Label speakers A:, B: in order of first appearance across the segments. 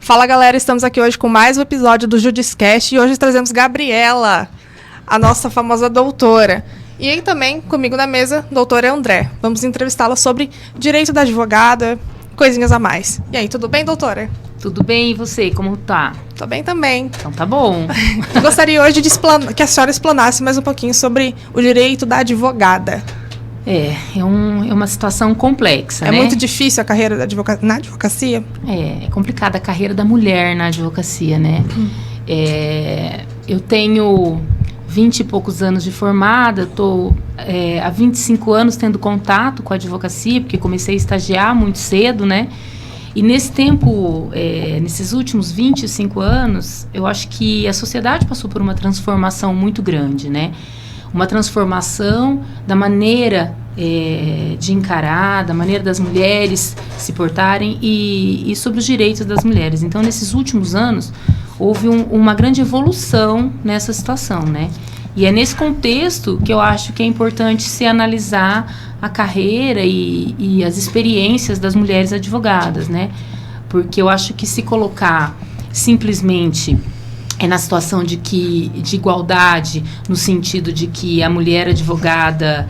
A: Fala galera, estamos aqui hoje com mais um episódio do Judiscast e hoje trazemos Gabriela, a nossa famosa doutora. E aí também, comigo na mesa, doutora André. Vamos entrevistá-la sobre direito da advogada, coisinhas a mais. E aí, tudo bem, doutora?
B: Tudo bem, e você? Como tá?
A: Tô bem também.
B: Então tá bom.
A: Eu gostaria hoje de que a senhora explanasse mais um pouquinho sobre o direito da advogada.
B: É uma situação complexa, né?
A: É muito difícil a carreira na advocacia?
B: É complicada a carreira da mulher na advocacia, né? Eu tenho 20 e poucos anos de formada, estou há 25 anos tendo contato com a advocacia, porque comecei a estagiar muito cedo, né? E nesse tempo, nesses últimos 25 anos, eu acho que a sociedade passou por uma transformação muito grande, né? Uma transformação da maneira de encarar, da maneira das mulheres se portarem e sobre os direitos das mulheres. Então, nesses últimos anos, houve uma grande evolução nessa situação, né? E é nesse contexto que eu acho que é importante se analisar a carreira e as experiências das mulheres advogadas, né? Porque eu acho que se colocar simplesmente na situação de igualdade, no sentido de que a mulher advogada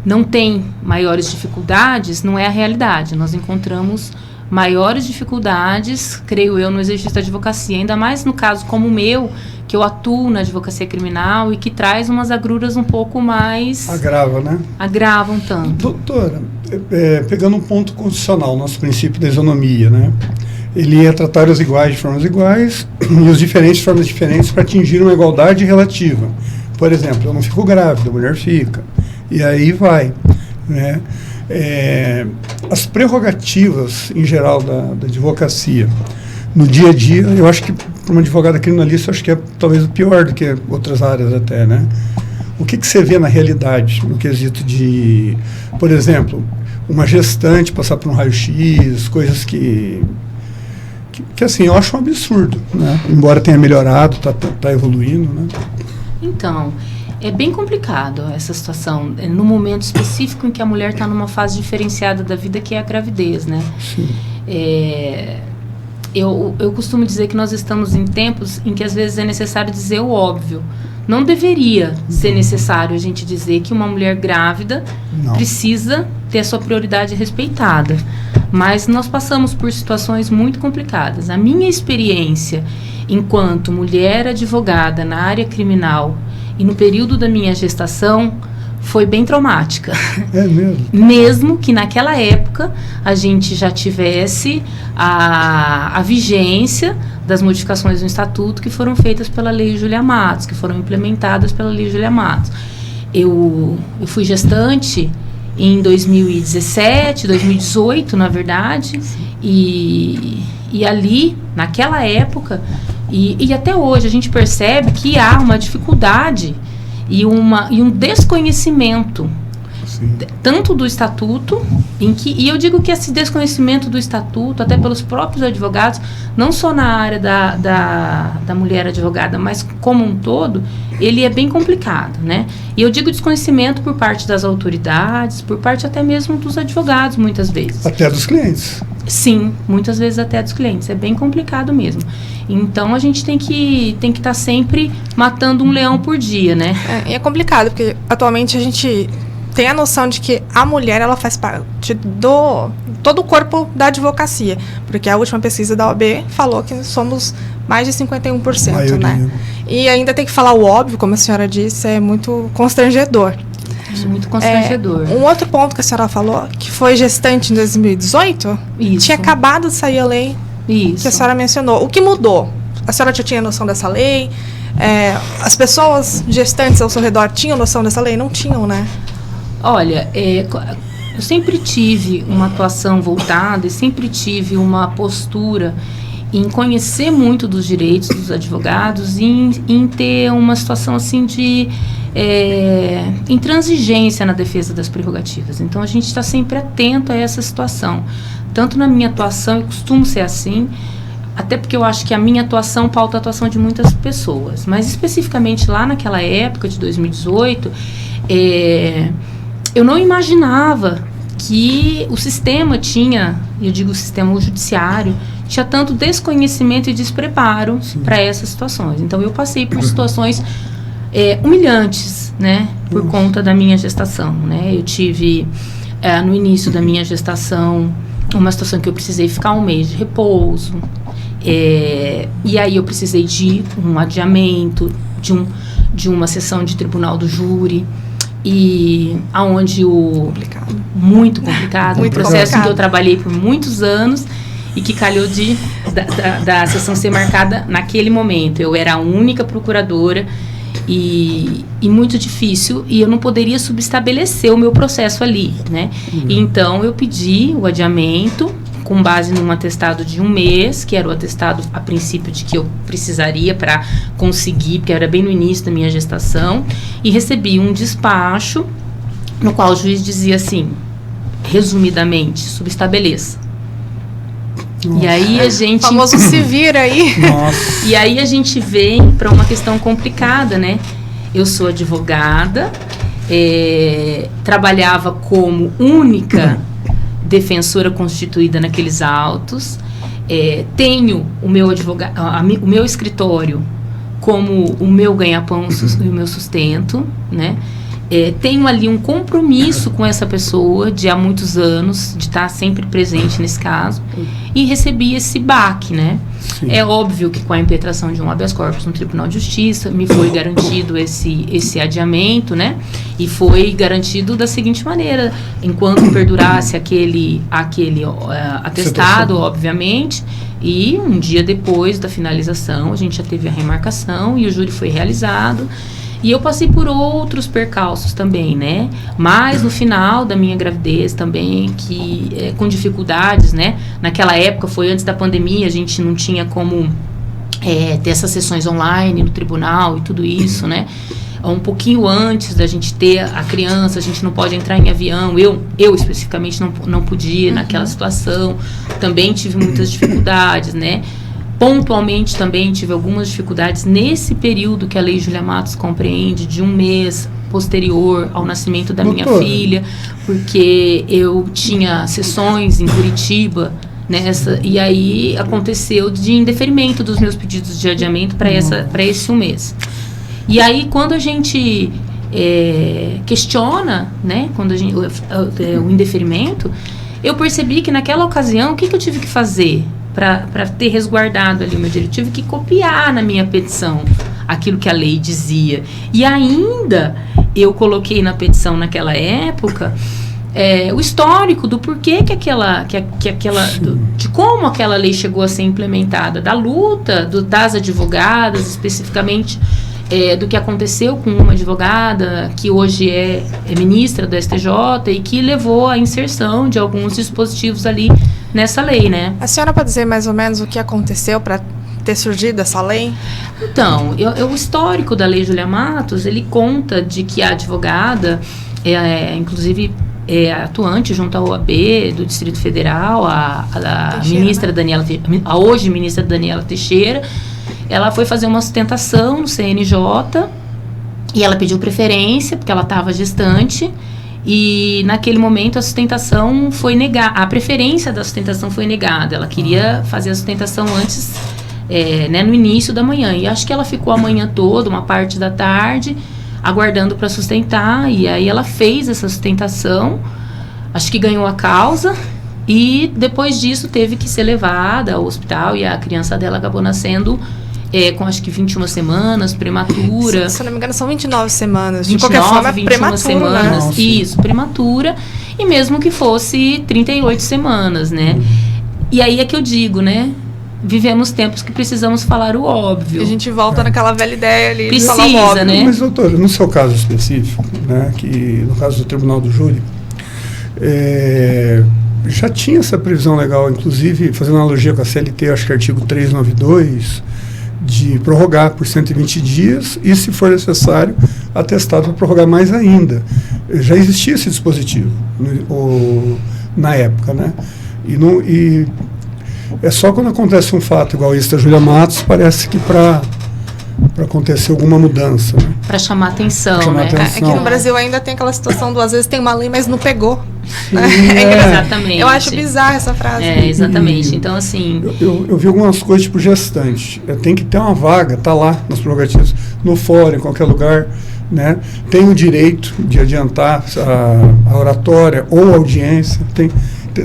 B: não tem maiores dificuldades, não é a realidade. Nós encontramos maiores dificuldades, creio eu, no exercício da advocacia, ainda mais no caso como o meu, que eu atuo na advocacia criminal e que traz umas agruras um pouco mais...
C: Agrava, né?
B: Agravam tanto.
C: Doutora, pegando um ponto constitucional, nosso princípio da isonomia, né? Ele é tratar os iguais de formas iguais e os diferentes de formas diferentes para atingir uma igualdade relativa. Por exemplo, eu não fico grávida, a mulher fica. E aí vai, né? As prerrogativas, em geral, da advocacia, no dia a dia, eu acho que, para uma advogada criminalista, eu acho que é talvez o pior do que outras áreas até, né? O que você vê na realidade, no quesito de, por exemplo, uma gestante passar por um raio-x, coisas que assim, eu acho um absurdo, né? Embora tenha melhorado, tá evoluindo, né?
B: Então, é bem complicado essa situação, no momento específico em que a mulher está numa fase diferenciada da vida, que é a gravidez, né?
C: Sim.
B: Eu costumo dizer que nós estamos em tempos em que às vezes é necessário dizer o óbvio. Não deveria ser necessário a gente dizer que uma mulher grávida precisa ter a sua prioridade respeitada. Mas nós passamos por situações muito complicadas. A minha experiência enquanto mulher advogada na área criminal e no período da minha gestação foi bem traumática.
C: É mesmo?
B: Mesmo que naquela época a gente já tivesse a vigência das modificações no Estatuto que foram feitas pela Lei Júlia Matos, que foram implementadas pela Lei Júlia Matos. Eu fui gestante em 2017, 2018, na verdade, e ali, naquela época, e até hoje, a gente percebe que há uma dificuldade e um desconhecimento, tanto do Estatuto, e eu digo que esse desconhecimento do Estatuto, até pelos próprios advogados, não só na área da mulher advogada, mas como um todo, ele é bem complicado, né? E eu digo desconhecimento por parte das autoridades, por parte até mesmo dos advogados, muitas vezes.
C: Até dos clientes.
B: Sim, muitas vezes até dos clientes. É bem complicado mesmo. Então, a gente tem que estar sempre matando um leão por dia, né?
A: E é complicado, porque atualmente a gente tem a noção de que a mulher, ela faz parte do todo o corpo da advocacia, porque a última pesquisa da OAB falou que somos mais de 51%, maioria, né? E ainda tem que falar o óbvio, como a senhora disse, é muito constrangedor.
B: Isso é muito constrangedor.
A: Um outro ponto que a senhora falou, que foi gestante em 2018,
B: Isso.
A: Tinha acabado de sair a lei
B: Isso.
A: que a senhora mencionou. O que mudou? A senhora já tinha noção dessa lei? As pessoas gestantes ao seu redor tinham noção dessa lei? Não tinham, né?
B: Olha, eu sempre tive uma atuação voltada e sempre tive uma postura em conhecer muito dos direitos dos advogados e em ter uma situação assim de intransigência na defesa das prerrogativas. Então, a gente está sempre atento a essa situação. Tanto na minha atuação, eu costumo ser assim, até porque eu acho que a minha atuação pauta a atuação de muitas pessoas. Mas, especificamente lá naquela época de 2018, eu não imaginava que o sistema tinha, eu digo o sistema judiciário, tinha tanto desconhecimento e despreparo para essas situações. Então, eu passei por situações humilhantes, né, por conta da minha gestação, né. Eu tive, no início da minha gestação, uma situação que eu precisei ficar 1 mês de repouso, e aí eu precisei de um adiamento, de uma sessão de tribunal do júri, e aonde muito complicado, um processo em que eu trabalhei por muitos anos e que calhou da sessão ser marcada naquele momento. Eu era a única procuradora e muito difícil, e eu não poderia subestabelecer o meu processo ali, né? E então eu pedi o adiamento com base num atestado de 1 mês, que era o atestado a princípio de que eu precisaria para conseguir, porque era bem no início da minha gestação, e recebi um despacho no qual o juiz dizia assim, resumidamente, subestabeleça.
A: Nossa.
B: E aí a gente...
A: O famoso se vira aí.
C: Nossa.
B: E aí a gente vem para uma questão complicada, né? Eu sou advogada, trabalhava como única defensora constituída naqueles autos, tenho o meu o meu escritório como o meu ganha-pão e o meu sustento, né? Tenho ali um compromisso com essa pessoa de há muitos anos, de estar sempre presente nesse caso, e recebi esse baque, né? Sim. É óbvio que com a impetração de um habeas corpus no Tribunal de Justiça, me foi garantido esse adiamento, né? E foi garantido da seguinte maneira, enquanto perdurasse aquele atestado, obviamente, e um dia depois da finalização, a gente já teve a remarcação e o júri foi realizado. E eu passei por outros percalços também, né? Mas no final da minha gravidez também, com dificuldades, né? Naquela época, foi antes da pandemia, a gente não tinha como ter essas sessões online no tribunal e tudo isso, né? Um pouquinho antes da gente ter a criança, a gente não pode entrar em avião. Eu especificamente não podia naquela situação. Também tive muitas dificuldades, né? Pontualmente também tive algumas dificuldades nesse período que a Lei Júlia Matos compreende, de 1 mês posterior ao nascimento da minha filha, porque eu tinha sessões em Curitiba, e aí aconteceu de indeferimento dos meus pedidos de adiamento para esse 1 mês. E aí quando a gente questiona, né, quando o indeferimento, eu percebi que naquela ocasião, o que eu tive que fazer? Para ter resguardado ali o meu direito, eu tive que copiar na minha petição aquilo que a lei dizia. E ainda eu coloquei na petição naquela época o histórico do porquê de como aquela lei chegou a ser implementada, da luta das advogadas, especificamente do que aconteceu com uma advogada que hoje é ministra do STJ e que levou à inserção de alguns dispositivos ali nessa lei, né?
A: A senhora pode dizer mais ou menos o que aconteceu para ter surgido essa lei?
B: Então, o histórico da Lei Júlia Matos, ele conta de que a advogada, inclusive atuante junto à OAB do Distrito Federal, a ministra, né? A hoje ministra Daniela Teixeira, ela foi fazer uma sustentação no CNJ e ela pediu preferência porque ela estava gestante. E naquele momento a sustentação foi negada, a preferência da sustentação foi negada. Ela queria fazer a sustentação antes, no início da manhã. E acho que ela ficou a manhã toda, uma parte da tarde, aguardando para sustentar. E aí ela fez essa sustentação, acho que ganhou a causa. E depois disso teve que ser levada ao hospital e a criança dela acabou nascendo com acho que 21 semanas, prematura.
A: Se eu não me engano, são 29 semanas.
B: 29,
A: de qualquer forma, é
B: 21
A: prematura,
B: semanas.
A: Né?
B: Isso, prematura. E mesmo que fosse 38 semanas, né? E aí é que eu digo, né? Vivemos tempos que precisamos falar o óbvio.
A: A gente volta naquela velha ideia ali.
B: Precisa,
A: de falar o óbvio.
B: né?
C: Mas, doutora, no seu caso específico, né, que no caso do Tribunal do Júri, já tinha essa previsão legal, inclusive, fazendo analogia com a CLT, acho que artigo 392, de prorrogar por 120 dias e, se for necessário, atestado para prorrogar mais ainda. Já existia esse dispositivo na época, né? E é só quando acontece um fato igual esse da Júlia Matos, parece que para acontecer alguma mudança, né?
B: Para chamar atenção,
C: Pra chamar
B: né?
C: atenção.
A: Aqui no Brasil ainda tem aquela situação do, às vezes tem uma lei, mas não pegou.
B: Exatamente.
A: Eu acho bizarra essa frase.
B: Exatamente. Então, assim...
C: Eu vi algumas coisas, tipo gestante. Tem que ter uma vaga, tá lá nas prerrogativas, no fórum, em qualquer lugar, né? Tem o direito de adiantar a oratória ou a audiência,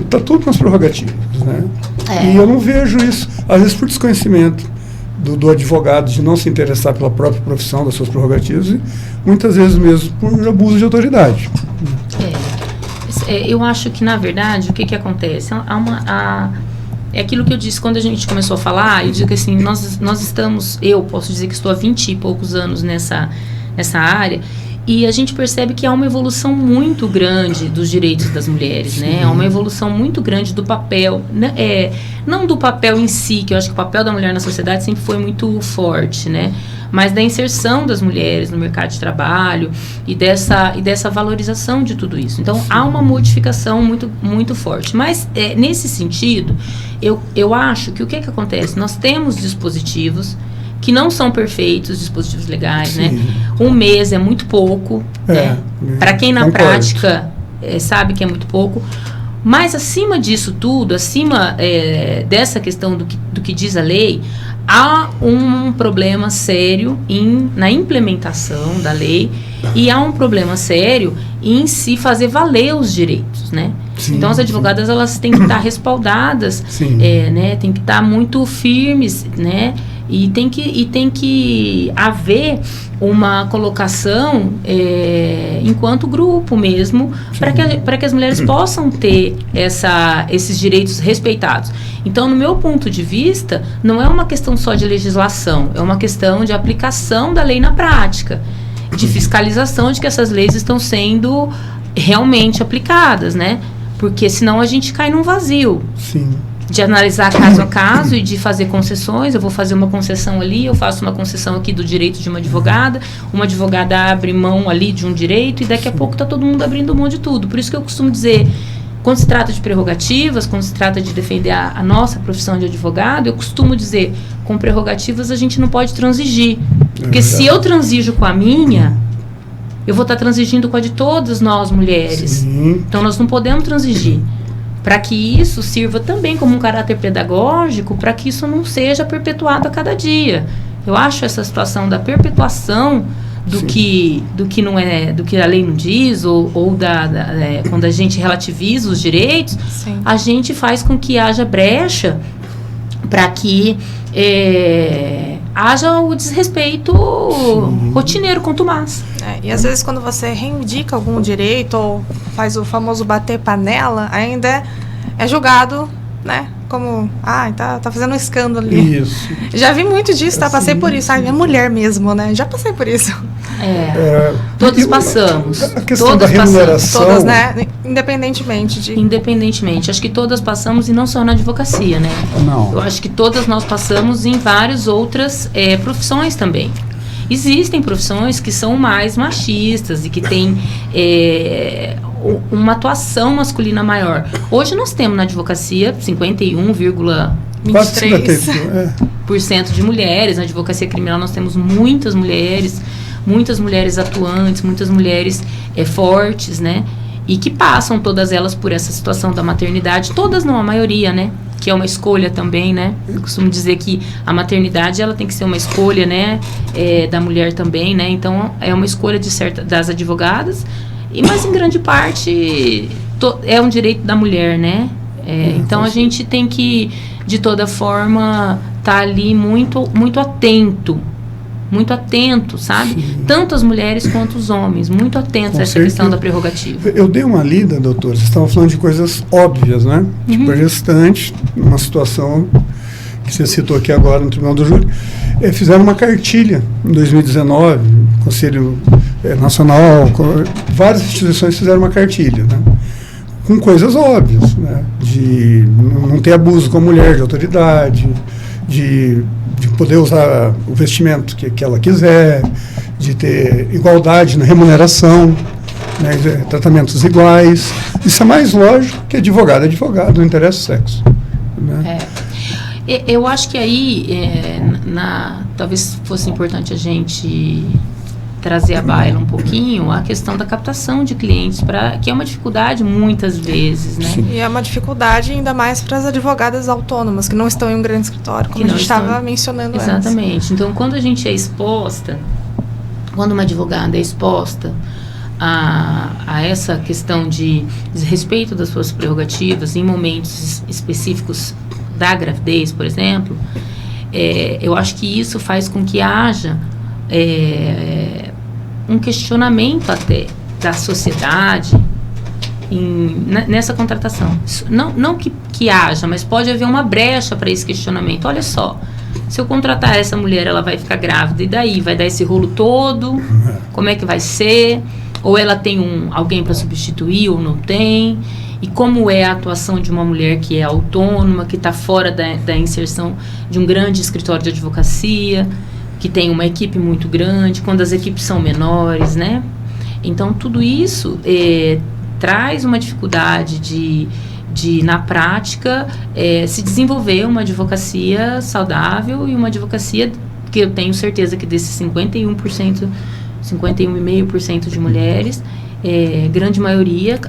C: tá tudo nas prerrogativas, né? E eu não vejo isso, às vezes por desconhecimento do advogado, de não se interessar pela própria profissão, das suas prerrogativas, e muitas vezes mesmo por abuso de autoridade.
B: Eu acho que, na verdade, o que acontece? É aquilo que eu disse quando a gente começou a falar. Eu digo assim, nós estamos, eu posso dizer que estou há 20 e poucos anos nessa área, e a gente percebe que há uma evolução muito grande dos direitos das mulheres, né? Há uma evolução muito grande do papel, não do papel em si, que eu acho que o papel da mulher na sociedade sempre foi muito forte, né? Mas da inserção das mulheres no mercado de trabalho e dessa valorização de tudo isso. Então, há uma modificação muito, muito forte. Mas, nesse sentido, eu acho que o que acontece? Nós temos dispositivos que não são perfeitos, dispositivos legais, né? Um mês é muito pouco, né? Para quem na prática sabe que é muito pouco. Mas acima disso tudo, acima dessa questão do que diz a lei, há um problema sério na implementação da lei, e há um problema sério em se fazer valer os direitos, né? Então as advogadas elas têm que estar respaldadas, né? Tem que estar muito firmes, né? E tem que haver uma colocação enquanto grupo mesmo, para que as mulheres possam ter esses direitos respeitados. Então, no meu ponto de vista, não é uma questão só de legislação, é uma questão de aplicação da lei na prática, de fiscalização de que essas leis estão sendo realmente aplicadas, né? Porque senão a gente cai num vazio. De analisar caso a caso e de fazer concessões. Eu vou fazer uma concessão ali, eu faço uma concessão aqui do direito de uma advogada abre mão ali de um direito, e daqui a pouco está todo mundo abrindo mão de tudo. Por isso que eu costumo dizer, quando se trata de prerrogativas, quando se trata de defender a nossa profissão de advogado, eu costumo dizer, com prerrogativas a gente não pode transigir. Porque se eu transijo com a minha, eu vou estar transigindo com a de todas nós mulheres. Então nós não podemos transigir. Para que isso sirva também como um caráter pedagógico, para que isso não seja perpetuado a cada dia. Eu acho essa situação da perpetuação do que não é, do que a lei não diz, ou quando a gente relativiza os direitos, a gente faz com que haja brecha para que haja o desrespeito rotineiro quanto mais.
A: E às vezes quando você reivindica algum direito ou faz o famoso bater panela, ainda é julgado, né? Como, tá fazendo um escândalo ali.
C: Isso.
A: Já vi muito disso, passei por isso. É mulher mesmo, né? Já passei por isso.
B: Todos passamos.
C: A questão da remuneração.
A: Todas, né? Independentemente.
B: Acho que todas passamos, e não só na advocacia, né?
C: Não.
B: Eu acho que todas nós passamos em várias outras profissões também. Existem profissões que são mais machistas e que têm uma atuação masculina maior. Mulheres. Hoje nós temos na advocacia 51,23% de mulheres. Na advocacia criminal nós temos muitas mulheres atuantes, muitas mulheres fortes, né? E que passam todas elas por essa situação da maternidade. Todas não, a maioria, né? Que é uma escolha também, né? Eu costumo dizer que a maternidade ela tem que ser uma escolha, né? Da mulher também, né? Então é uma escolha das advogadas, mas em grande parte é um direito da mulher, né? Então a gente tem que, de toda forma, estar ali muito, muito atento, sabe? Tanto as mulheres quanto os homens, muito atentos a essa questão da prerrogativa.
C: Eu dei uma lida, doutor, vocês estavam falando de coisas óbvias, né? Tipo, a gestante, uma situação que você citou aqui agora no Tribunal do Júri, fizeram uma cartilha em 2019, Conselho Nacional, várias instituições fizeram uma cartilha, né? Com coisas óbvias, né? De não ter abuso com a mulher, de autoridade, de poder usar o vestimento que ela quiser, de ter igualdade na remuneração, né, tratamentos iguais. Isso é mais lógico que advogado é advogado, não interessa o sexo. Né?
B: Eu acho que aí, talvez fosse importante a gente trazer à baila um pouquinho a questão da captação de clientes, que é uma dificuldade muitas vezes, né?
A: E é uma dificuldade ainda mais para as advogadas autônomas, que não estão em um grande escritório, como a gente estava mencionando antes.
B: Exatamente. Então, quando a gente é exposta, quando uma advogada é exposta a essa questão de desrespeito das suas prerrogativas em momentos específicos da gravidez, por exemplo, eu acho que isso faz com que haja um questionamento até da sociedade nessa contratação. Não que haja, mas pode haver uma brecha para esse questionamento. Olha só, se eu contratar essa mulher, ela vai ficar grávida, e daí? Vai dar esse rolo todo? Como é que vai ser? Ou ela tem alguém para substituir ou não tem? E como é a atuação de uma mulher que é autônoma, que está fora da inserção de um grande escritório de advocacia, que tem uma equipe muito grande, quando as equipes são menores, né? Então, tudo isso traz uma dificuldade de na prática, se desenvolver uma advocacia saudável e uma advocacia que eu tenho certeza que desses 51,5% de mulheres, grande maioria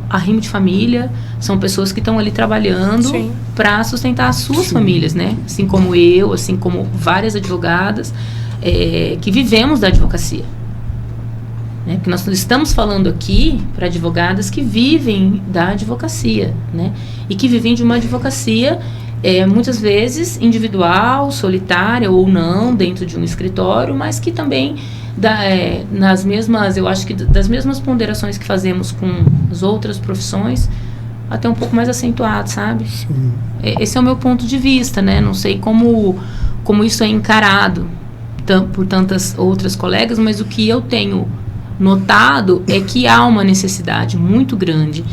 B: arrimo de família, são pessoas que estão ali trabalhando para sustentar as suas famílias, né? Assim como eu, assim como várias advogadas que vivemos da advocacia. Né? Porque nós estamos falando aqui para advogadas que vivem da advocacia, né? E que vivem de uma advocacia muitas vezes individual, solitária ou não, dentro de um escritório, mas que também nas mesmas, eu acho que das mesmas ponderações que fazemos com as outras profissões, até um pouco mais acentuado, sabe? Sim. Esse é o meu ponto de vista, né? Não sei como isso é encarado por tantas outras colegas, mas o que eu tenho notado é que há uma necessidade muito grande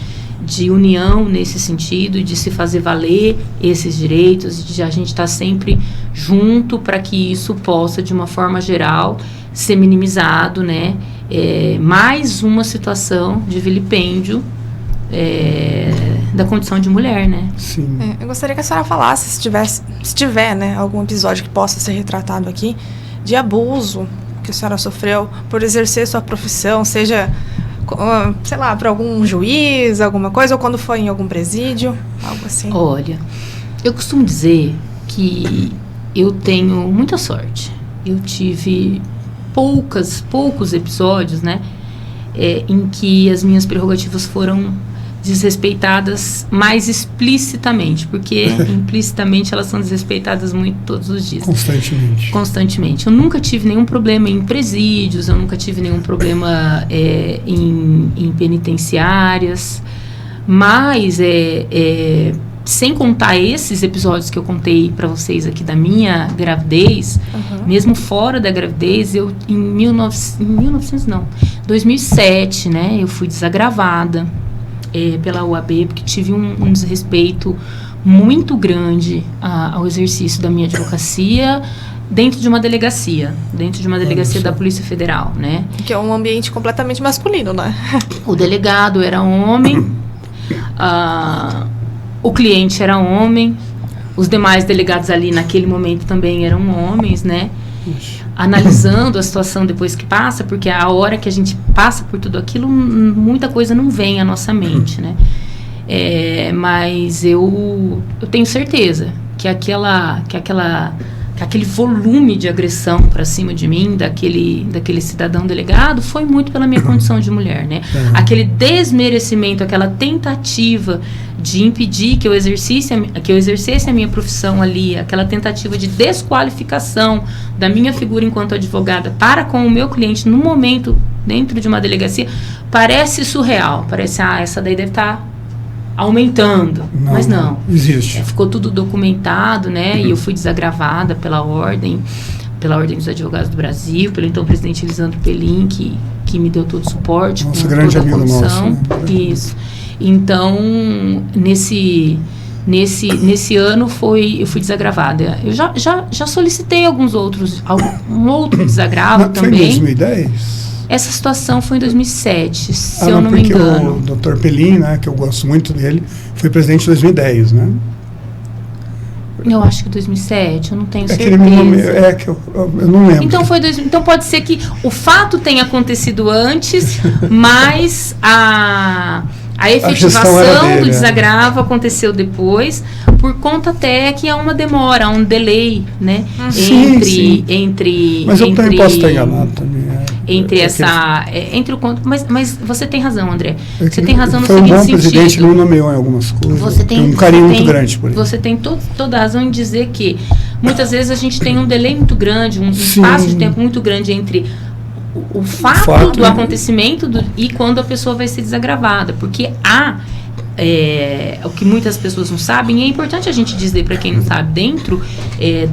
B: de união nesse sentido, de se fazer valer esses direitos, de a gente estar sempre junto para que isso possa, de uma forma geral, ser minimizado, né? Mais uma situação de vilipêndio da condição de mulher, né?
C: Sim.
A: Eu gostaria que a senhora falasse, se tiver, né, algum episódio que possa ser retratado aqui, de abuso que a senhora sofreu por exercer sua profissão, seja, sei lá, por algum juiz, alguma coisa, ou quando foi em algum presídio, algo assim.
B: Olha, eu costumo dizer que eu tenho muita sorte. Eu tive poucos episódios, né, em que as minhas prerrogativas foram desrespeitadas mais explicitamente, porque implicitamente elas são desrespeitadas muito todos os dias. Constantemente. Eu nunca tive nenhum problema em presídios, eu nunca tive nenhum problema em penitenciárias, mas sem contar esses episódios que eu contei para vocês aqui da minha gravidez, mesmo fora da gravidez, eu em 2007, né, eu fui desagravada pela UAB, porque tive um desrespeito muito grande ao exercício da minha advocacia dentro de uma delegacia da Polícia Federal, né?
A: Que é um ambiente completamente masculino, né?
B: O delegado era homem, o cliente era homem, os demais delegados ali naquele momento também eram homens, né? Analisando a situação depois que passa, porque a hora que a gente passa por tudo aquilo, muita coisa não vem à nossa mente, né? Mas eu tenho certeza que aquele volume de agressão para cima de mim, daquele cidadão delegado, foi muito pela minha condição de mulher, né? Aquele desmerecimento, aquela tentativa de impedir que eu exercesse a minha profissão ali, aquela tentativa de desqualificação da minha figura enquanto advogada para com o meu cliente no momento dentro de uma delegacia, parece surreal, parece, essa daí deve estar aumentando, mas não.
C: Existe.
B: Ficou tudo documentado, né? E eu fui desagravada pela ordem dos advogados do Brasil, pelo então presidente Elisandro Pelim, que me deu todo o suporte.
C: Nosso grande amigo nosso, né?
B: Isso. Então, nesse ano eu fui desagravada. Eu já solicitei um outro desagravo também.
C: Foi em 2010?
B: Essa situação foi em 2007, se eu não me engano.
C: O Dr. Pelim, né, que eu gosto muito dele, foi presidente em 2010, né?
B: Eu acho que 2007, eu não tenho
C: Que
B: certeza.
C: ele me nomeou, que eu não lembro.
B: Então então pode ser que o fato tenha acontecido antes, mas a efetivação do desagravo aconteceu depois, por conta até que há uma demora, há um delay, né?
C: Sim. Mas eu também posso estar enganado também.
B: Entre o conto, mas você tem razão, André. Você tem razão no
C: seguinte sentido. Foi um bom presidente,
B: sentido.
C: Me nomeou em algumas coisas.
B: Você tem
C: um carinho muito grande por ele.
B: Você tem toda a razão em dizer que muitas vezes a gente tem um delay muito grande, um espaço de tempo muito grande entre o fato do acontecimento e quando a pessoa vai ser desagravada, porque o que muitas pessoas não sabem, e é importante a gente dizer para quem não sabe, dentro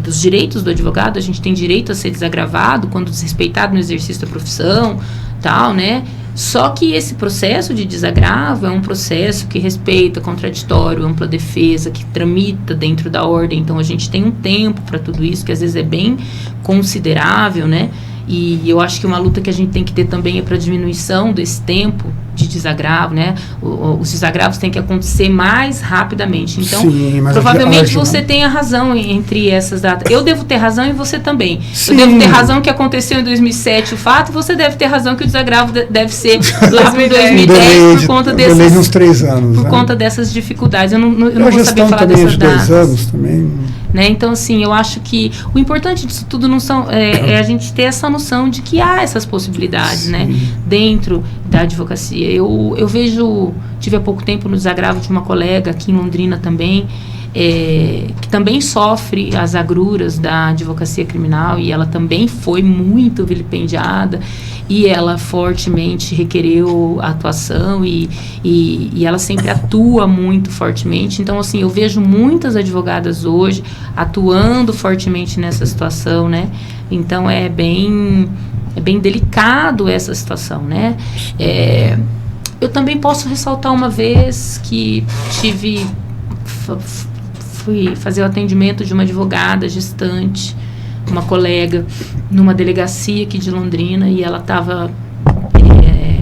B: dos direitos do advogado, a gente tem direito a ser desagravado quando desrespeitado no exercício da profissão, tal, né? Só que esse processo de desagravo é um processo que respeita contraditório, ampla defesa, que tramita dentro da ordem, então a gente tem um tempo para tudo isso, que às vezes é bem considerável, né? E eu acho que uma luta que a gente tem que ter também é para diminuição desse tempo de desagravo, né? Os desagravos têm que acontecer mais rapidamente. Então, provavelmente você tenha razão entre essas datas. Eu devo ter razão e você também. Sim. Eu devo ter razão que aconteceu em 2007 o fato, e você deve ter razão que o desagravo deve ser lá para 2010 por conta desses...
C: uns 3 anos.
B: Por conta dessas dificuldades. Eu não vou saber falar dessas datas.
C: 2 anos também.
B: Né? Então, assim, eu acho que o importante disso tudo é a gente ter essa noção de que há essas possibilidades, né? Dentro da advocacia. Eu tive há pouco tempo no desagravo de uma colega aqui em Londrina também, que também sofre as agruras da advocacia criminal, e ela também foi muito vilipendiada, e ela fortemente requereu a atuação, e ela sempre atua muito fortemente. Então, assim, eu vejo muitas advogadas hoje atuando fortemente nessa situação, né? Então, é bem delicado essa situação, né? Eu também posso ressaltar uma vez que fui fazer o atendimento de uma advogada gestante, uma colega, numa delegacia aqui de Londrina, e ela estava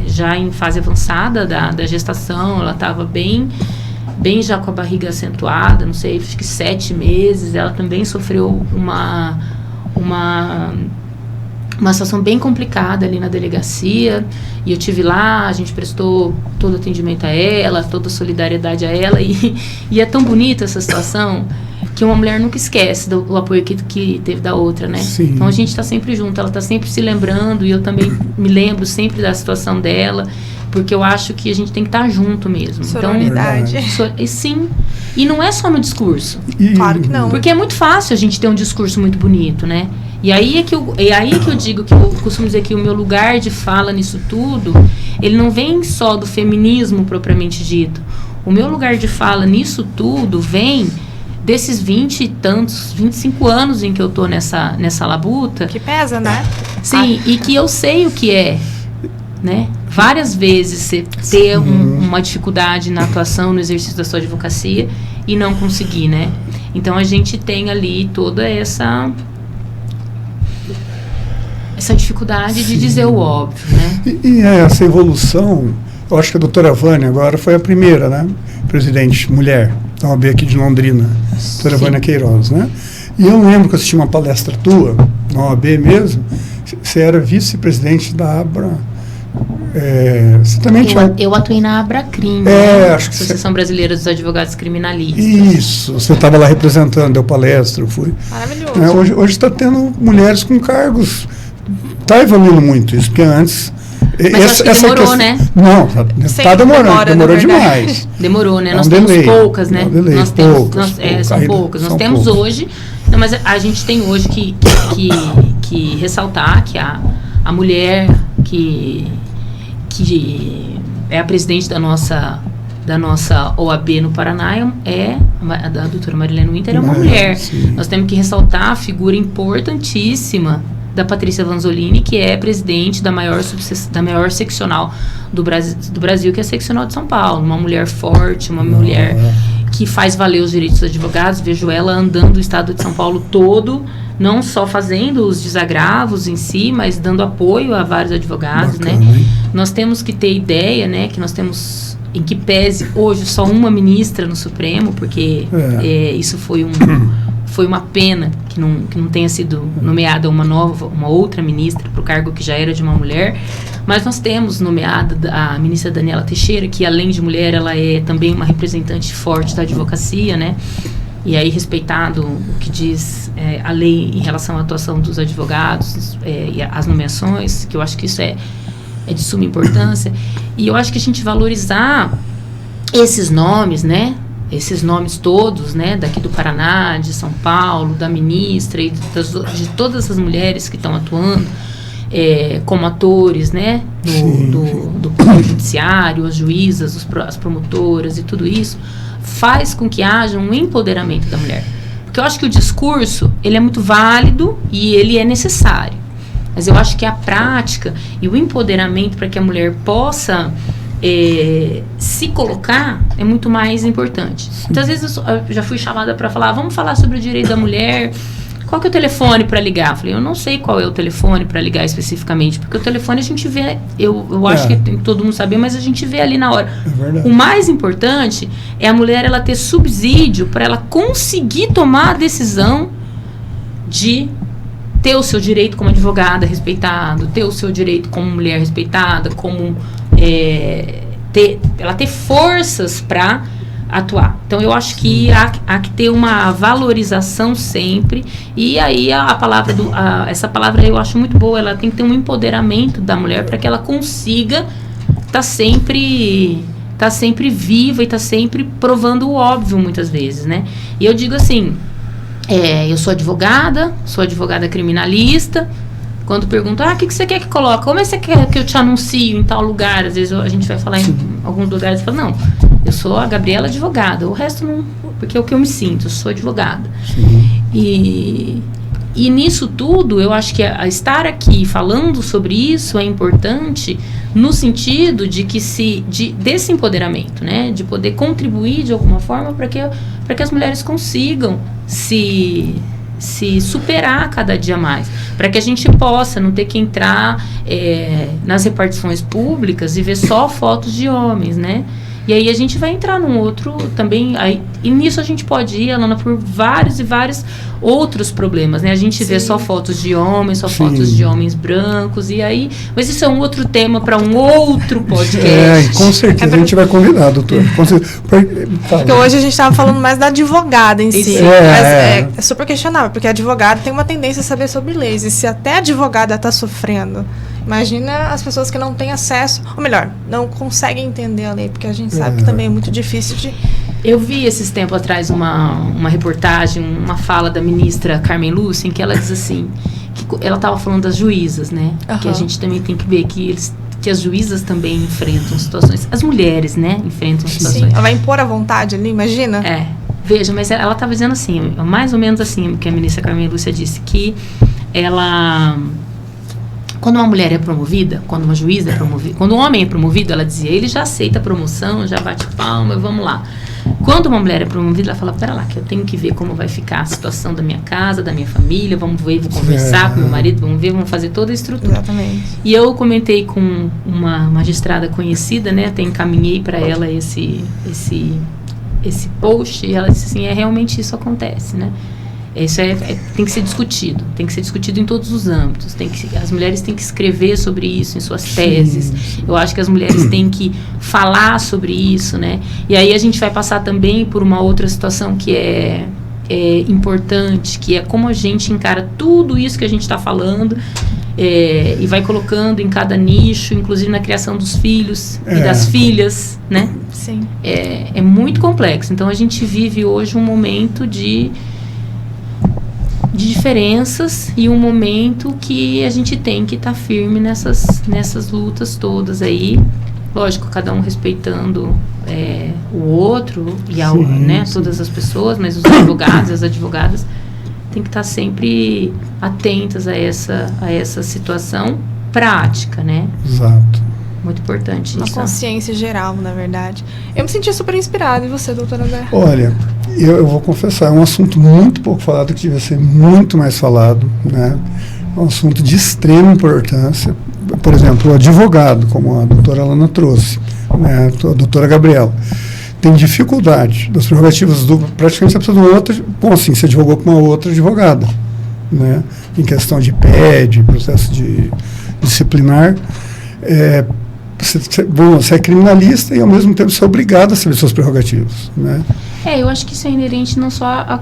B: já em fase avançada da gestação, ela estava bem já com a barriga acentuada, não sei, acho que 7 meses. Ela também sofreu uma situação bem complicada ali na delegacia, e eu tive lá, a gente prestou todo o atendimento a ela, toda a solidariedade a ela, e é tão bonita essa situação que uma mulher nunca esquece do apoio que teve da outra, né?
C: Sim.
B: Então a gente está sempre junto, ela está sempre se lembrando, e eu também me lembro sempre da situação dela, porque eu acho que a gente tem que estar junto mesmo.
A: Sororidade.
B: Então, sim. E não é só no discurso.
A: Claro que não.
B: Porque é muito fácil a gente ter um discurso muito bonito, né? E aí é que eu digo, que eu costumo dizer que o meu lugar de fala nisso tudo, ele não vem só do feminismo propriamente dito. O meu lugar de fala nisso tudo vem desses 25 anos em que eu tô nessa labuta.
A: Que pesa, né?
B: Sim, e que eu sei o que é, né? Várias vezes você ter uma dificuldade na atuação, no exercício da sua advocacia e não conseguir, né? Então a gente tem ali toda essa dificuldade de dizer o óbvio, né?
C: E essa evolução, eu acho que a doutora Vânia agora foi a primeira, né? Presidente mulher da OAB aqui de Londrina, doutora Vânia Queiroz, né? E eu lembro que eu assisti uma palestra tua, na OAB mesmo, você era vice-presidente da ABRA. Você também
B: eu atuei na ABRACRIM,
C: acho que
B: Associação Brasileira dos Advogados Criminalistas.
C: Isso, você estava lá representando, deu palestra, eu fui.
A: Maravilhoso.
C: Hoje está tendo mulheres com cargos, está evoluindo muito isso, porque antes...
B: Mas acho que demorou, né?
C: Não, está demorando, demorou demais.
B: Demorou, né? Nós temos poucas, né? Nós temos, são poucas. Nós temos hoje, mas a gente tem hoje que ressaltar que a mulher que é a presidente da nossa OAB no Paraná a doutora Marilene Winter, é uma mulher.
C: Sim.
B: Nós temos que ressaltar a figura importantíssima da Patrícia Vanzolini, que é presidente da maior seccional do Brasil, que é a seccional de São Paulo. Uma mulher forte, uma mulher que faz valer os direitos dos advogados. Vejo ela andando o estado de São Paulo todo, não só fazendo os desagravos em si, mas dando apoio a vários advogados.
C: Bacana,
B: né?
C: Hein?
B: Nós temos que ter ideia, né, que nós temos, em que pese hoje só uma ministra no Supremo, porque isso foi foi uma pena que não tenha sido nomeada uma outra ministra para o cargo que já era de uma mulher, mas nós temos nomeada a ministra Daniela Teixeira, que além de mulher, ela é também uma representante forte da advocacia, né? E aí, respeitado o que diz a lei em relação à atuação dos advogados e as nomeações, que eu acho que isso é de suma importância. E eu acho que a gente valorizar esses nomes, né? Esses nomes todos, né? Daqui do Paraná, de São Paulo, da ministra e de todas as mulheres que estão atuando como atores, né? Do Poder Judiciário, as juízas, as promotoras e tudo isso, faz com que haja um empoderamento da mulher. Porque eu acho que o discurso, ele é muito válido e ele é necessário. Mas eu acho que a prática e o empoderamento para que a mulher possa se colocar é muito mais importante. Muitas vezes eu já fui chamada para falar, vamos falar sobre o direito da mulher, qual que é o telefone para ligar? Eu falei, eu não sei qual é o telefone para ligar especificamente, porque o telefone a gente vê, eu acho que tem que todo mundo saber, mas a gente vê ali na hora. O mais importante é a mulher ela ter subsídio para ela conseguir tomar a decisão de ter o seu direito como advogada respeitado, ter o seu direito como mulher respeitada, como ela ter forças para atuar. Então eu acho que há que ter uma valorização sempre, e aí essa palavra eu acho muito boa, ela tem que ter um empoderamento da mulher para que ela consiga estar sempre viva e estar sempre provando o óbvio muitas vezes, né? E eu digo assim, eu sou advogada criminalista. Quando perguntam, o que você quer que coloque? Como é que você quer que eu te anuncie em tal lugar? Às vezes a gente vai falar em alguns lugares e fala, não, eu sou a Gabriela advogada. O resto não, porque é o que eu me sinto, eu sou advogada. E nisso tudo, eu acho que estar aqui falando sobre isso é importante no sentido de que desse empoderamento, né? De poder contribuir de alguma forma para que as mulheres consigam se superar cada dia mais, para que a gente possa não ter que entrar nas repartições públicas e ver só fotos de homens, né? E aí a gente vai entrar num outro também, e nisso a gente pode ir, Alana, por vários e vários outros problemas, né? A gente vê só fotos de homens, fotos de homens brancos, e aí... Mas isso é um outro tema para um outro podcast.
C: Com certeza a gente vai convidar, doutor.
A: Porque hoje a gente estava falando mais da advogada em si. Mas é super questionável, porque a advogada tem uma tendência a saber sobre leis, e se até a advogada está sofrendo, imagina as pessoas que não têm acesso, ou melhor, não conseguem entender a lei, porque a gente sabe que também é muito difícil de...
B: Eu vi esses tempos atrás uma reportagem, uma fala da ministra Carmen Lúcia, em que ela diz assim, que ela estava falando das juízas, né? Que a gente também tem que ver que as juízas também enfrentam situações, as mulheres, né? Enfrentam situações.
A: Sim, ela vai impor a vontade ali, imagina?
B: Veja, mas ela estava dizendo assim, mais ou menos assim, que a ministra Carmen Lúcia disse, que ela... Quando uma mulher é promovida, quando uma juíza é promovida, quando um homem é promovido, ela dizia, ele já aceita a promoção, já bate palma, vamos lá. Quando uma mulher é promovida, ela fala, pera lá, que eu tenho que ver como vai ficar a situação da minha casa, da minha família, vamos ver, vou conversar com meu marido, vamos fazer toda a estrutura.
A: Exatamente.
B: E eu comentei com uma magistrada conhecida, né, até encaminhei para ela esse post, e ela disse assim, realmente isso acontece, né? Isso tem que ser discutido em todos os âmbitos. As mulheres têm que escrever sobre isso em suas teses. Eu acho que as mulheres têm que falar sobre isso, né? E aí a gente vai passar também por uma outra situação que é importante, que é como a gente encara tudo isso que a gente está falando e vai colocando em cada nicho, inclusive na criação dos filhos e das filhas, né?
A: Sim.
B: É muito complexo. Então a gente vive hoje um momento de diferenças e um momento que a gente tem que estar firme nessas lutas todas aí. Lógico, cada um respeitando o outro e todas as pessoas, mas os advogados e as advogadas têm que estar sempre atentas a essa situação prática, né?
C: Exato.
B: Muito importante
A: uma
B: isso.
A: Consciência geral, na verdade. Eu me senti super inspirada em você, doutora André.
C: Olha, eu vou confessar, é um assunto muito pouco falado, que devia ser muito mais falado, né? É um assunto de extrema importância. Por exemplo, o advogado, como a doutora Alana trouxe, né? A doutora Gabriela. tem dificuldade das prerrogativas praticamente você precisa de uma outra, bom, assim, você advogou com uma outra advogada, né, em questão de PED, processo de disciplinar, você é criminalista e ao mesmo tempo você é obrigado a saber suas prerrogativas, né?
B: Eu acho que isso é inerente não só à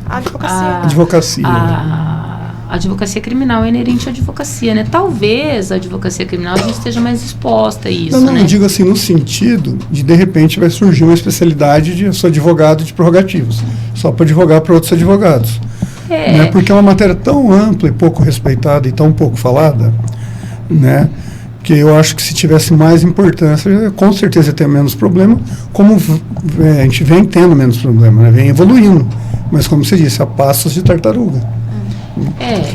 A: advocacia.
B: A advocacia criminal é inerente à advocacia, né? Talvez a advocacia criminal a gente esteja mais exposta a isso,
C: não,
B: né?
C: Eu digo assim, no sentido de repente vai surgir uma especialidade de eu sou advogado de prerrogativas, só para advogar para outros advogados. Né? Porque é uma matéria tão ampla e pouco respeitada e tão pouco falada, né? Que eu acho que se tivesse mais importância, com certeza ia ter menos problema, como a gente vem tendo menos problema, né? Vem evoluindo, mas como você disse, a passos de tartaruga.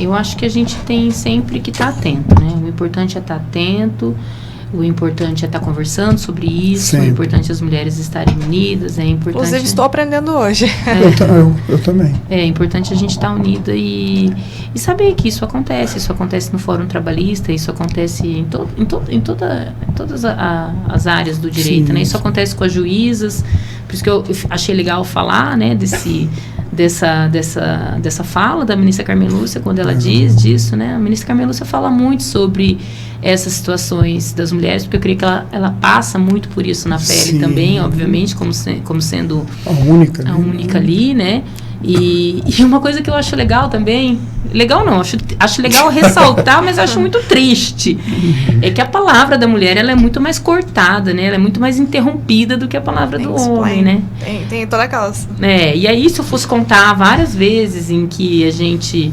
B: Eu acho que a gente tem sempre que estar atento, né? O importante é estar atento, o importante é estar conversando sobre isso,
C: sempre.
B: O importante é as mulheres estarem unidas, é importante...
A: Inclusive, estou aprendendo hoje.
C: Eu também.
B: É importante a gente estar unida e saber que isso acontece no Fórum Trabalhista, isso acontece em todas as áreas do direito,
C: Sim,
B: né? Isso acontece com as juízas, por isso que eu achei legal falar, né, dessa fala da ministra Carmen Lúcia, quando ela diz disso, né? A ministra Carmen Lúcia fala muito sobre essas situações das mulheres, porque eu creio que ela passa muito por isso na pele também, obviamente, como sendo
C: a única
B: ali, né? E uma coisa que eu acho legal também, legal não, acho legal ressaltar, mas acho muito triste, é que a palavra da mulher, ela é muito mais cortada, né? Ela é muito mais interrompida do que a palavra do homem, né?
A: Tem toda aquelas...
B: E aí, se eu fosse contar várias vezes em que a gente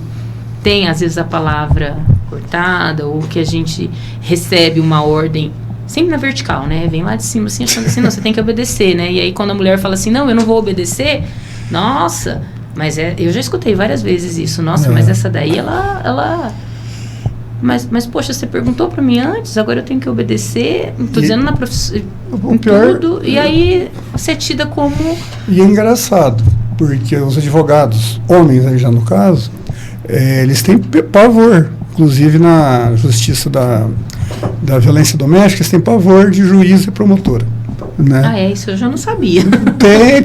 B: tem, às vezes, a palavra cortada, ou que a gente recebe uma ordem sempre na vertical, né? Vem lá de cima, assim, achando assim, não, você tem que obedecer, né? E aí, quando a mulher fala assim, não, eu não vou obedecer, nossa, mas eu já escutei várias vezes isso, nossa, mas essa daí, ela mas, poxa, você perguntou pra mim antes, agora eu tenho que obedecer, tô dizendo na profissão, em tudo, e aí você é tida como...
C: E é engraçado, porque os advogados, homens aí já no caso, eles têm pavor, inclusive na justiça da violência doméstica, eles têm pavor de juíza e promotora. Né?
B: Isso eu já não sabia.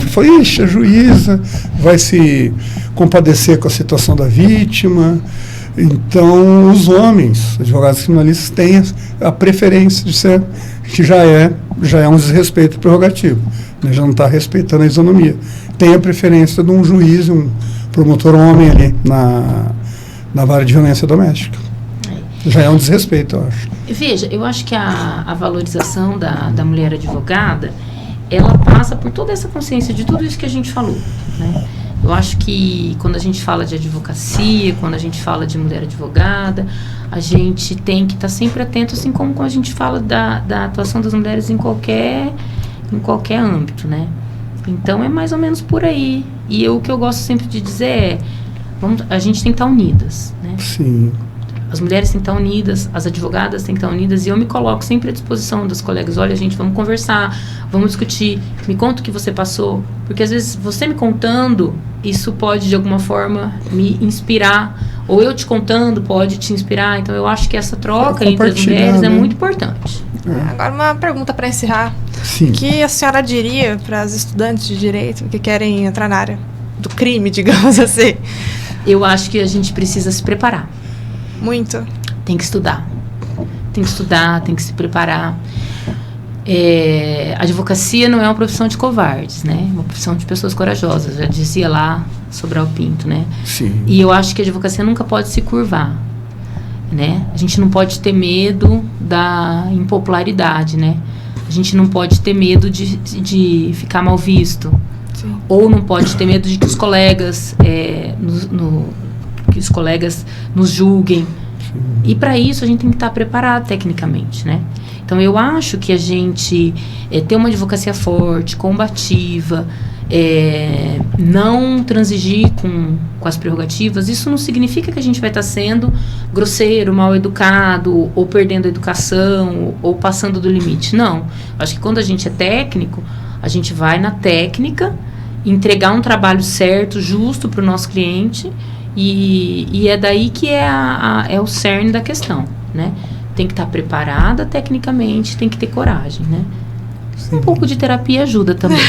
C: Foi, a juíza vai se compadecer com a situação da vítima. Então, os homens, advogados criminalistas, têm a preferência de ser, que já é um desrespeito prerrogativo, né? Já não está respeitando a isonomia. Tem a preferência de um juiz, um promotor homem ali na vara de violência doméstica. Já é um desrespeito, eu acho.
B: Veja, eu acho que a valorização da mulher advogada, ela passa por toda essa consciência de tudo isso que a gente falou, né? Eu acho que quando a gente fala de advocacia, quando a gente fala de mulher advogada, a gente tem que estar sempre atento, assim como quando a gente fala da atuação das mulheres em qualquer âmbito, né? Então, é mais ou menos por aí. E o que eu gosto sempre de dizer a gente tem que estar unidas, né?
C: Sim.
B: As mulheres têm que estar unidas, as advogadas têm que estar unidas, e eu me coloco sempre à disposição das colegas. Olha, gente, vamos conversar, vamos discutir, me conta o que você passou, porque às vezes você me contando, isso pode de alguma forma me inspirar, ou eu te contando pode te inspirar. Então eu acho que essa troca entre as mulheres, né, é muito importante.
A: Agora uma pergunta para encerrar.
C: Sim.
A: O que a senhora diria para as estudantes de direito que querem entrar na área do crime, digamos assim?
B: Eu acho que a gente precisa se preparar.
A: Muito.
B: Tem que estudar, tem que se preparar. A advocacia não é uma profissão de covardes, né? É uma profissão de pessoas corajosas, já dizia lá Sobral Pinto, né?
C: Sim.
B: E eu acho que a advocacia nunca pode se curvar, né? A gente não pode ter medo da impopularidade, né? A gente não pode ter medo de ficar mal visto.
A: Sim.
B: Ou não pode ter medo de que os colegas que os colegas nos julguem. Sim. E para isso a gente tem que estar preparado tecnicamente, né? Então eu acho que a gente ter uma advocacia forte, combativa, não transigir com as prerrogativas, isso não significa que a gente vai estar sendo grosseiro, mal educado, ou perdendo a educação, ou passando do limite. Não. Acho que quando a gente é técnico, a gente vai na técnica, entregar um trabalho certo, justo para o nosso cliente. E é daí que é o cerne da questão, né? Tem que estar preparada tecnicamente, tem que ter coragem, né? Um pouco de terapia ajuda também.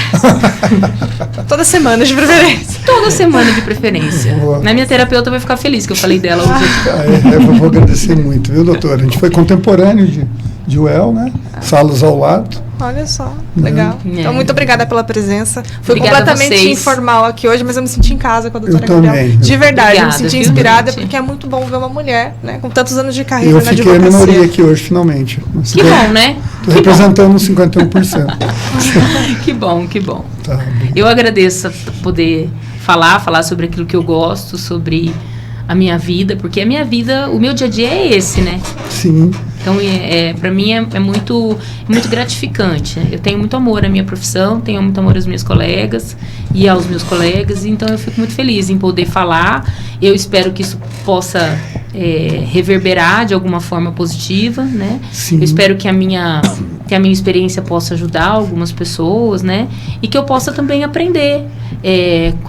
A: Toda semana, de preferência.
B: Toda semana, de preferência.
C: Boa.
B: Na minha terapeuta vai ficar feliz que eu falei dela hoje aqui.
C: Eu vou agradecer muito, viu, doutora? A gente foi contemporâneo de UEL, né? Salas ao lado.
A: Olha só, legal.
B: É.
A: Então, muito obrigada pela presença. Foi
B: Obrigada a
A: completamente
B: vocês.
A: informal aqui hoje, mas eu me senti em casa com a doutora
C: Eu também.
A: Gabriela. De verdade, eu me
B: Obrigada,
A: senti
B: viu,
A: inspirada,
B: gente?
A: porque é muito bom ver uma mulher, né, com tantos anos de carreira
C: Eu
A: na
C: fiquei a
A: advocacia.
C: minoria aqui hoje, finalmente.
B: Que bom, né?
C: Estou representando os 51%.
B: Que bom, que bom.
C: Tá bom.
B: Eu agradeço a poder falar sobre aquilo que eu gosto, sobre a minha vida, porque a minha vida, o meu dia a dia é esse, né?
C: Sim.
B: Então, para mim é muito gratificante. Né? Eu tenho muito amor à minha profissão, tenho muito amor às minhas colegas e aos meus colegas, então eu fico muito feliz em poder falar. Eu espero que isso possa reverberar de alguma forma positiva, né?
C: Sim.
B: Eu espero que a minha experiência possa ajudar algumas pessoas, né? E que eu possa também aprender,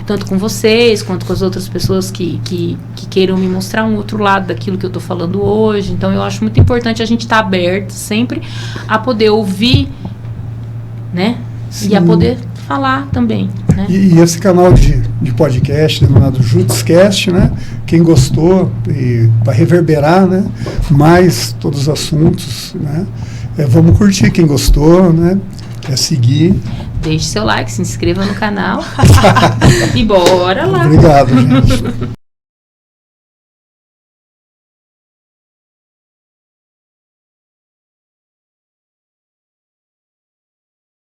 B: tanto com vocês, quanto com as outras pessoas que queiram me mostrar um outro lado daquilo que eu estou falando hoje. Então, eu acho muito importante a gente estar aberto sempre a poder ouvir, né?
C: Sim.
B: E a poder falar também, né?
C: E esse canal de podcast denominado Jutscast, né? Quem gostou, e para reverberar, né? Mais todos os assuntos, né? Vamos curtir quem gostou, né? Quer seguir.
B: Deixe seu like, se inscreva no canal e bora lá.
C: Obrigado, gente.